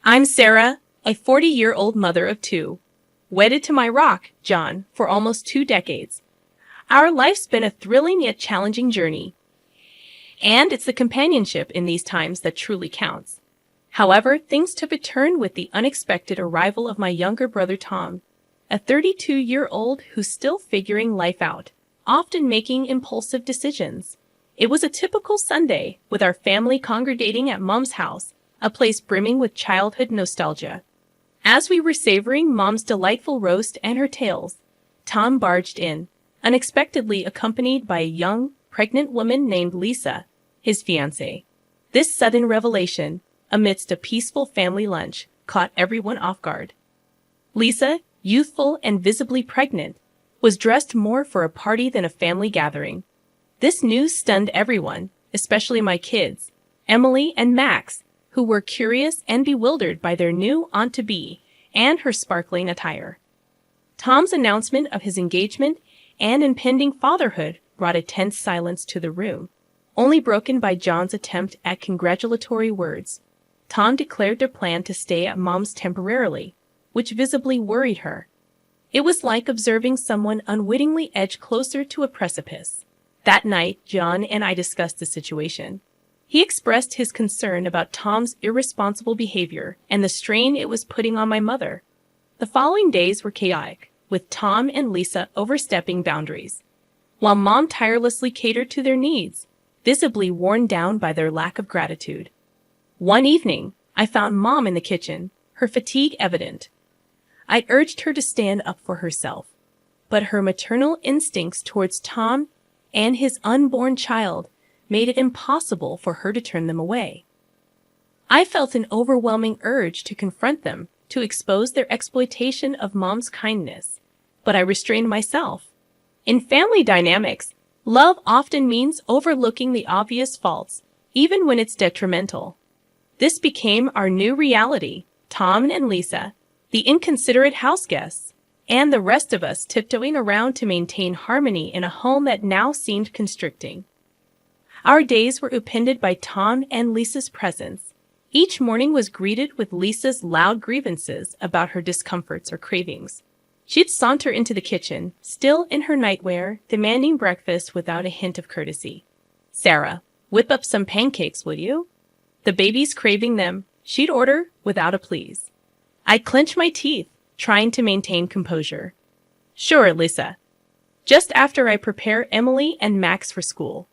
I'm Sarah, a 40-year-old mother of two, wedded to my rock, John, for almost 2 decades. Our life's been a thrilling yet challenging journey, and it's the companionship in these times that truly counts. However, things took a turn with the unexpected arrival of my younger brother Tom, a 32-year-old who's still figuring life out, often making impulsive decisions. It was a typical Sunday, with our family congregating at Mom's house, a place brimming with childhood nostalgia. As we were savoring Mom's delightful roast and her tales, Tom barged in, unexpectedly accompanied by a young, pregnant woman named Lisa, his fiancée. This sudden revelation, amidst a peaceful family lunch, caught everyone off guard. Lisa, youthful and visibly pregnant, was dressed more for a party than a family gathering. This news stunned everyone, especially my kids, Emily and Max, who were curious and bewildered by their new aunt-to-be and her sparkling attire. Tom's announcement of his engagement and impending fatherhood brought a tense silence to the room, only broken by John's attempt at congratulatory words. Tom declared their plan to stay at Mom's temporarily, which visibly worried her. It was like observing someone unwittingly edge closer to a precipice. That night, John and I discussed the situation. He expressed his concern about Tom's irresponsible behavior and the strain it was putting on my mother. The following days were chaotic, with Tom and Lisa overstepping boundaries, while Mom tirelessly catered to their needs, visibly worn down by their lack of gratitude. One evening, I found Mom in the kitchen, her fatigue evident. I urged her to stand up for herself, but her maternal instincts towards Tom and his unborn child made it impossible for her to turn them away. I felt an overwhelming urge to confront them, to expose their exploitation of Mom's kindness, but I restrained myself. In family dynamics, love often means overlooking the obvious faults, even when it's detrimental. This became our new reality: Tom and Lisa, the inconsiderate house guests, and the rest of us tiptoeing around to maintain harmony in a home that now seemed constricting. Our days were upended by Tom and Lisa's presence. Each morning was greeted with Lisa's loud grievances about her discomforts or cravings. She'd saunter into the kitchen, still in her nightwear, demanding breakfast without a hint of courtesy. "Sarah, whip up some pancakes, will you?" The baby's craving them, she'd order without a please. I'd clench my teeth, trying to maintain composure. "Sure, Lisa." Just after I prepare Emily and Max for school.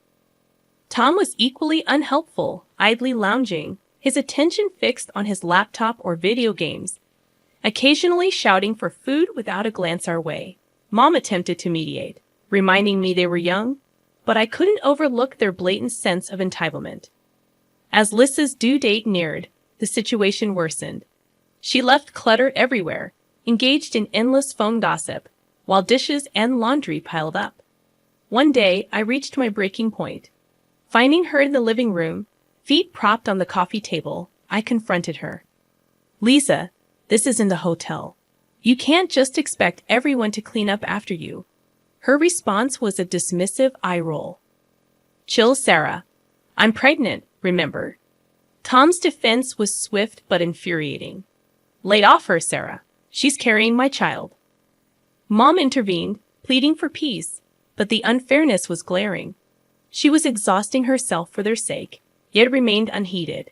Tom was equally unhelpful, idly lounging, his attention fixed on his laptop or video games, occasionally shouting for food without a glance our way. Mom attempted to mediate, reminding me they were young, but I couldn't overlook their blatant sense of entitlement. As Lisa's due date neared, the situation worsened. She left clutter everywhere, engaged in endless phone gossip, while dishes and laundry piled up. One day, I reached my breaking point. Finding her in the living room, feet propped on the coffee table, I confronted her. "Lisa, this isn't a hotel. You can't just expect everyone to clean up after you." Her response was a dismissive eye roll. "Chill, Sarah. I'm pregnant, remember?" Tom's defense was swift but infuriating. "Lay off her, Sarah. She's carrying my child." Mom intervened, pleading for peace, but the unfairness was glaring. She was exhausting herself for their sake, yet remained unheeded.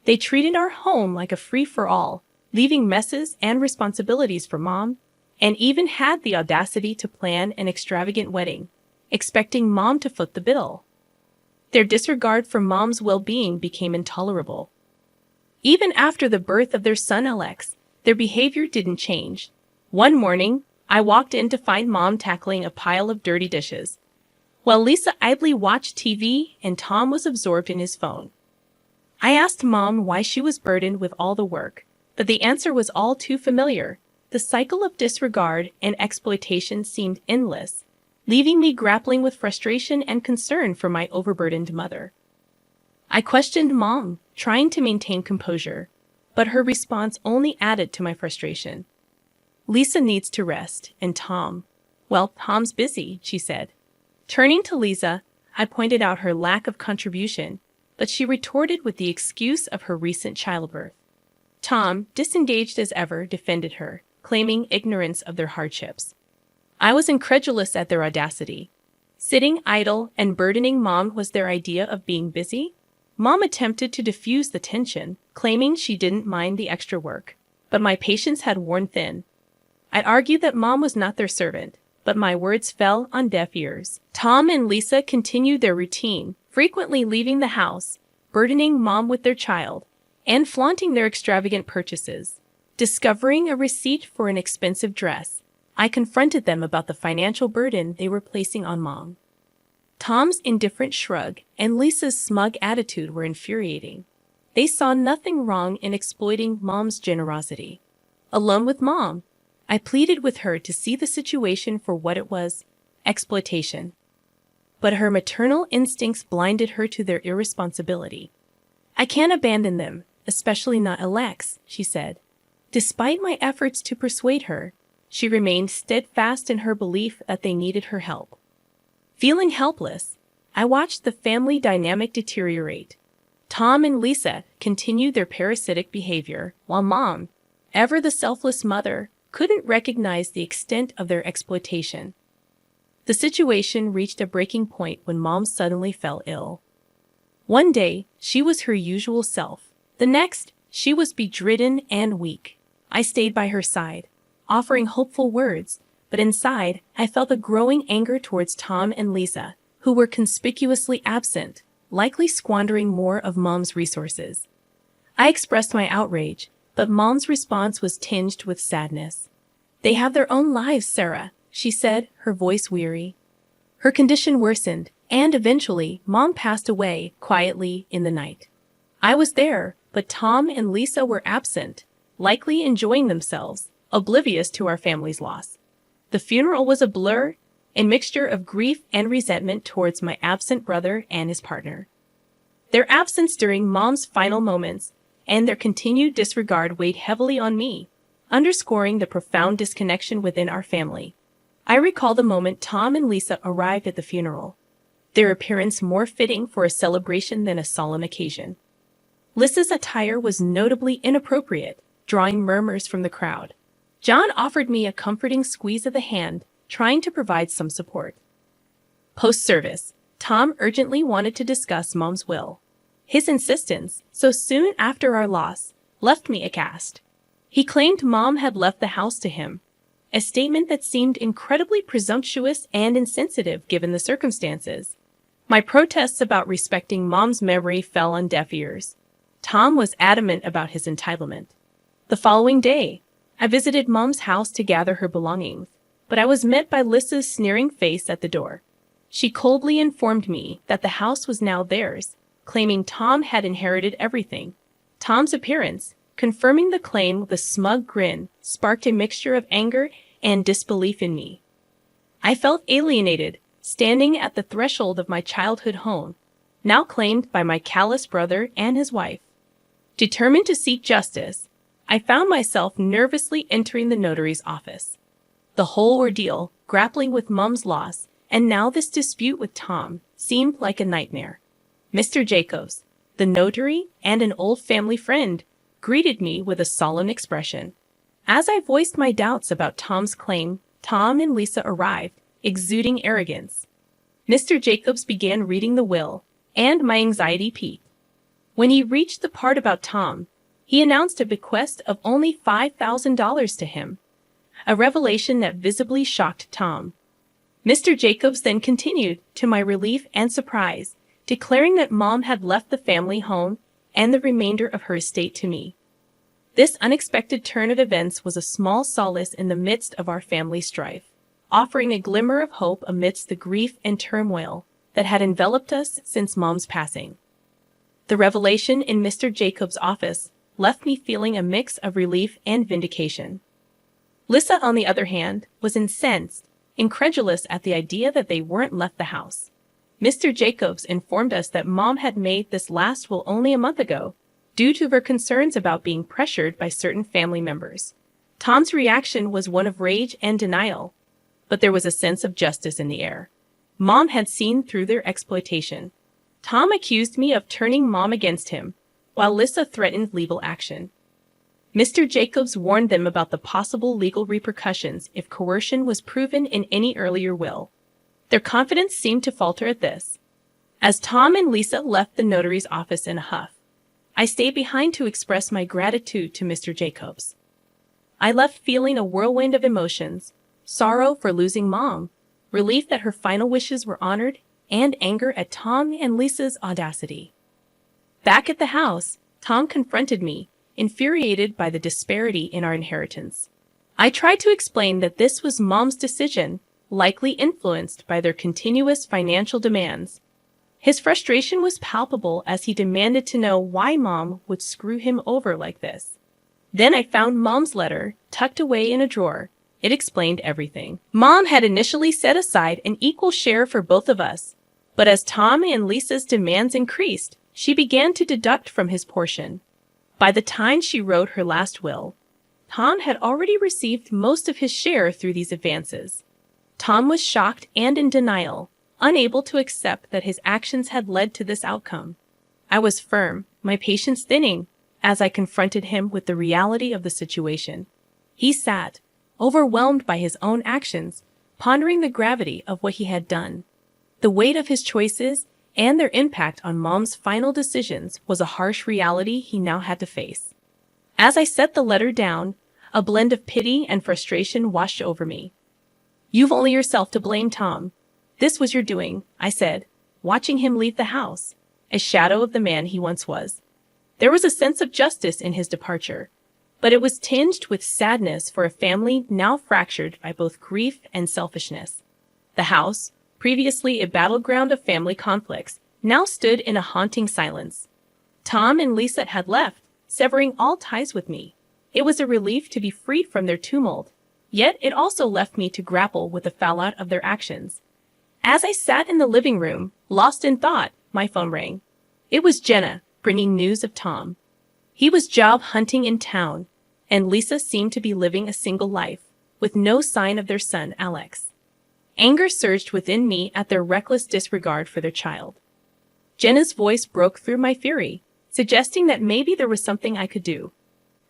They treated our home like a free-for-all, leaving messes and responsibilities for Mom, and even had the audacity to plan an extravagant wedding, expecting Mom to foot the bill. Their disregard for Mom's well-being became intolerable. Even after the birth of their son Alex, their behavior didn't change. One morning, I walked in to find Mom tackling a pile of dirty dishes, while Lisa idly watched TV and Tom was absorbed in his phone. I asked Mom why she was burdened with all the work, but the answer was all too familiar. The cycle of disregard and exploitation seemed endless, leaving me grappling with frustration and concern for my overburdened mother. I questioned Mom, trying to maintain composure, but her response only added to my frustration. "Lisa needs to rest, and well, Tom's busy," she said. Turning to Lisa, I pointed out her lack of contribution, but she retorted with the excuse of her recent childbirth. Tom, disengaged as ever, defended her, claiming ignorance of their hardships. I was incredulous at their audacity. Sitting idle and burdening Mom was their idea of being busy? Mom attempted to diffuse the tension, claiming she didn't mind the extra work, but my patience had worn thin. I'd argued that Mom was not their servant, but my words fell on deaf ears. Tom and Lisa continued their routine, frequently leaving the house, burdening Mom with their child, and flaunting their extravagant purchases. Discovering a receipt for an expensive dress, I confronted them about the financial burden they were placing on Mom. Tom's indifferent shrug and Lisa's smug attitude were infuriating. They saw nothing wrong in exploiting Mom's generosity. Alone with Mom, I pleaded with her to see the situation for what it was, exploitation. But her maternal instincts blinded her to their irresponsibility. I can't abandon them, especially not Alex, she said. Despite my efforts to persuade her, she remained steadfast in her belief that they needed her help. Feeling helpless, I watched the family dynamic deteriorate. Tom and Lisa continued their parasitic behavior, while Mom, ever the selfless mother, couldn't recognize the extent of their exploitation. The situation reached a breaking point when Mom suddenly fell ill. One day, she was her usual self. The next, she was bedridden and weak. I stayed by her side, offering hopeful words, but inside, I felt a growing anger towards Tom and Lisa, who were conspicuously absent, likely squandering more of Mom's resources. I expressed my outrage, but Mom's response was tinged with sadness. "They have their own lives, Sarah," she said, her voice weary. Her condition worsened, and eventually, Mom passed away quietly in the night. I was there, but Tom and Lisa were absent, likely enjoying themselves, oblivious to our family's loss. The funeral was a blur, a mixture of grief and resentment towards my absent brother and his partner. Their absence during Mom's final moments and their continued disregard weighed heavily on me, underscoring the profound disconnection within our family. I recall the moment Tom and Lisa arrived at the funeral, their appearance more fitting for a celebration than a solemn occasion. Lisa's attire was notably inappropriate, drawing murmurs from the crowd. John offered me a comforting squeeze of the hand, trying to provide some support. Post-service, Tom urgently wanted to discuss Mom's will. His insistence, so soon after our loss, left me aghast. He claimed Mom had left the house to him, a statement that seemed incredibly presumptuous and insensitive given the circumstances. My protests about respecting Mom's memory fell on deaf ears. Tom was adamant about his entitlement. The following day, I visited Mom's house to gather her belongings, but I was met by Lisa's sneering face at the door. She coldly informed me that the house was now theirs, claiming Tom had inherited everything. Tom's appearance, confirming the claim with a smug grin, sparked a mixture of anger and disbelief in me. I felt alienated, standing at the threshold of my childhood home, now claimed by my callous brother and his wife. Determined to seek justice, I found myself nervously entering the notary's office. The whole ordeal, grappling with Mom's loss, and now this dispute with Tom, seemed like a nightmare. Mr. Jacobs, the notary and an old family friend, greeted me with a solemn expression. As I voiced my doubts about Tom's claim, Tom and Lisa arrived, exuding arrogance. Mr. Jacobs began reading the will, and my anxiety peaked. When he reached the part about Tom, he announced a bequest of only $5,000 to him, a revelation that visibly shocked Tom. Mr. Jacobs then continued, to my relief and surprise, declaring that Mom had left the family home and the remainder of her estate to me. This unexpected turn of events was a small solace in the midst of our family strife, offering a glimmer of hope amidst the grief and turmoil that had enveloped us since Mom's passing. The revelation in Mr. Jacobs' office left me feeling a mix of relief and vindication. Lisa, on the other hand, was incensed, incredulous at the idea that they weren't left the house. Mr. Jacobs informed us that Mom had made this last will only a month ago, due to her concerns about being pressured by certain family members. Tom's reaction was one of rage and denial, but there was a sense of justice in the air. Mom had seen through their exploitation. Tom accused me of turning Mom against him, while Lisa threatened legal action. Mr. Jacobs warned them about the possible legal repercussions if coercion was proven in any earlier will. Their confidence seemed to falter at this. As Tom and Lisa left the notary's office in a huff, I stayed behind to express my gratitude to Mr. Jacobs. I left feeling a whirlwind of emotions: sorrow for losing Mom, relief that her final wishes were honored, and anger at Tom and Lisa's audacity. Back at the house, Tom confronted me, infuriated by the disparity in our inheritance. I tried to explain that this was Mom's decision, likely influenced by their continuous financial demands. His frustration was palpable as he demanded to know why Mom would screw him over like this. Then I found Mom's letter, tucked away in a drawer. It explained everything. Mom had initially set aside an equal share for both of us, but as Tom and Lisa's demands increased, she began to deduct from his portion. By the time she wrote her last will, Tom had already received most of his share through these advances. Tom was shocked and in denial, unable to accept that his actions had led to this outcome. I was firm, my patience thinning, as I confronted him with the reality of the situation. He sat, overwhelmed by his own actions, pondering the gravity of what he had done. The weight of his choices and their impact on Mom's final decisions was a harsh reality he now had to face. As I set the letter down, a blend of pity and frustration washed over me. "You've only yourself to blame, Tom. This was your doing," I said, watching him leave the house, a shadow of the man he once was. There was a sense of justice in his departure, but it was tinged with sadness for a family now fractured by both grief and selfishness. The house, previously a battleground of family conflicts, now stood in a haunting silence. Tom and Lisa had left, severing all ties with me. It was a relief to be freed from their tumult, yet it also left me to grapple with the fallout of their actions. As I sat in the living room, lost in thought, my phone rang. It was Jenna, bringing news of Tom. He was job hunting in town, and Lisa seemed to be living a single life, with no sign of their son, Alex. Anger surged within me at their reckless disregard for their child. Jenna's voice broke through my fury, suggesting that maybe there was something I could do.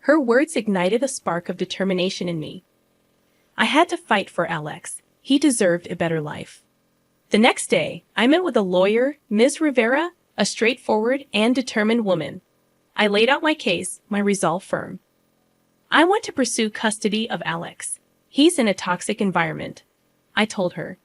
Her words ignited a spark of determination in me. I had to fight for Alex. He deserved a better life. The next day, I met with a lawyer, Ms. Rivera, a straightforward and determined woman. I laid out my case, my resolve firm. "I want to pursue custody of Alex. He's in a toxic environment," I told her.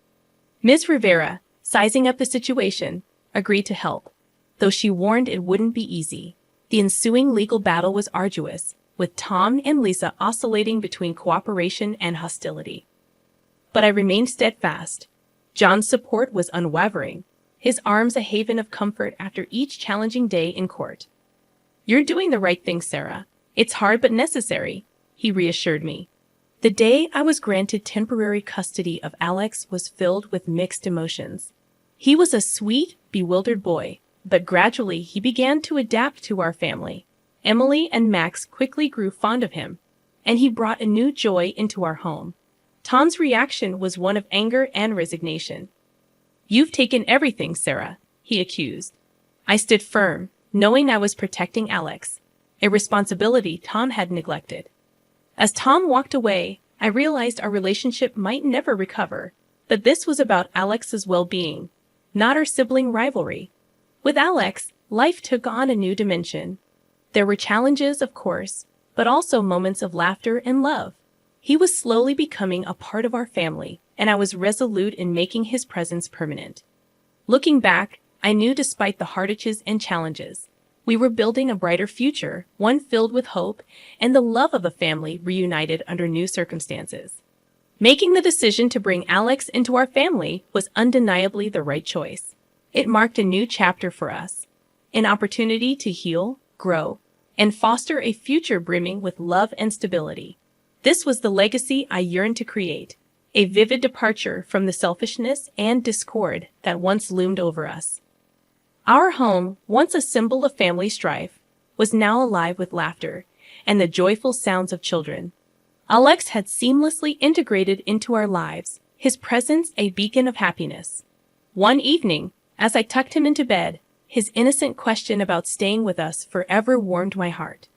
Ms. Rivera, sizing up the situation, agreed to help, though she warned it wouldn't be easy. The ensuing legal battle was arduous, with Tom and Lisa oscillating between cooperation and hostility. But I remained steadfast. John's support was unwavering, his arms a haven of comfort after each challenging day in court. "You're doing the right thing, Sarah. It's hard but necessary," he reassured me. The day I was granted temporary custody of Alex was filled with mixed emotions. He was a sweet, bewildered boy, but gradually he began to adapt to our family. Emily and Max quickly grew fond of him, and he brought a new joy into our home. Tom's reaction was one of anger and resignation. "You've taken everything, Sarah," he accused. I stood firm, knowing I was protecting Alex, a responsibility Tom had neglected. As Tom walked away, I realized our relationship might never recover, but this was about Alex's well-being, not our sibling rivalry. With Alex, life took on a new dimension. There were challenges, of course, but also moments of laughter and love. He was slowly becoming a part of our family, and I was resolute in making his presence permanent. Looking back, I knew despite the hardships and challenges, we were building a brighter future, one filled with hope and the love of a family reunited under new circumstances. Making the decision to bring Alex into our family was undeniably the right choice. It marked a new chapter for us, an opportunity to heal, grow, and foster a future brimming with love and stability. This was the legacy I yearned to create, a vivid departure from the selfishness and discord that once loomed over us. Our home, once a symbol of family strife, was now alive with laughter and the joyful sounds of children. Alex had seamlessly integrated into our lives, his presence a beacon of happiness. One evening, as I tucked him into bed, his innocent question about staying with us forever warmed my heart.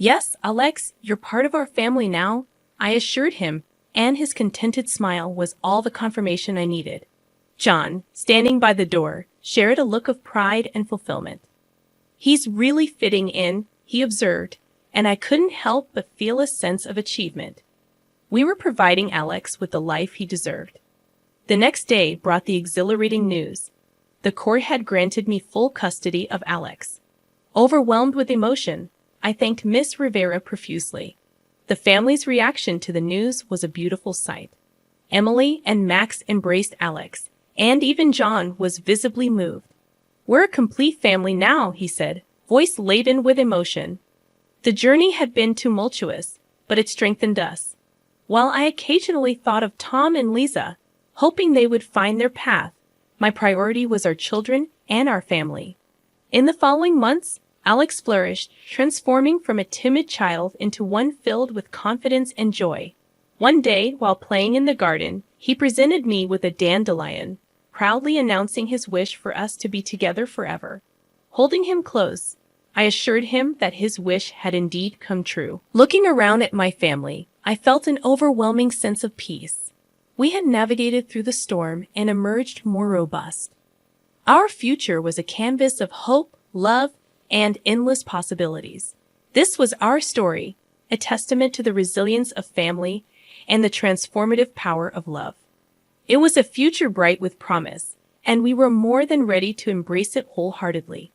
Yes, Alex, you're part of our family now, I assured him, and his contented smile was all the confirmation I needed. John, standing by the door, shared a look of pride and fulfillment. He's really fitting in, he observed, and I couldn't help but feel a sense of achievement. We were providing Alex with the life he deserved. The next day brought the exhilarating news. The court had granted me full custody of Alex. Overwhelmed with emotion, I thanked Miss Rivera profusely. The family's reaction to the news was a beautiful sight. Emily and Max embraced Alex, and even John was visibly moved. We're a complete family now, he said, voice laden with emotion. The journey had been tumultuous, but it strengthened us. While I occasionally thought of Tom and Lisa, hoping they would find their path, my priority was our children and our family. In the following months, Alex flourished, transforming from a timid child into one filled with confidence and joy. One day, while playing in the garden, he presented me with a dandelion, proudly announcing his wish for us to be together forever. Holding him close, I assured him that his wish had indeed come true. Looking around at my family, I felt an overwhelming sense of peace. We had navigated through the storm and emerged more robust. Our future was a canvas of hope, love, and endless possibilities. This was our story, a testament to the resilience of family and the transformative power of love. It was a future bright with promise, and we were more than ready to embrace it wholeheartedly.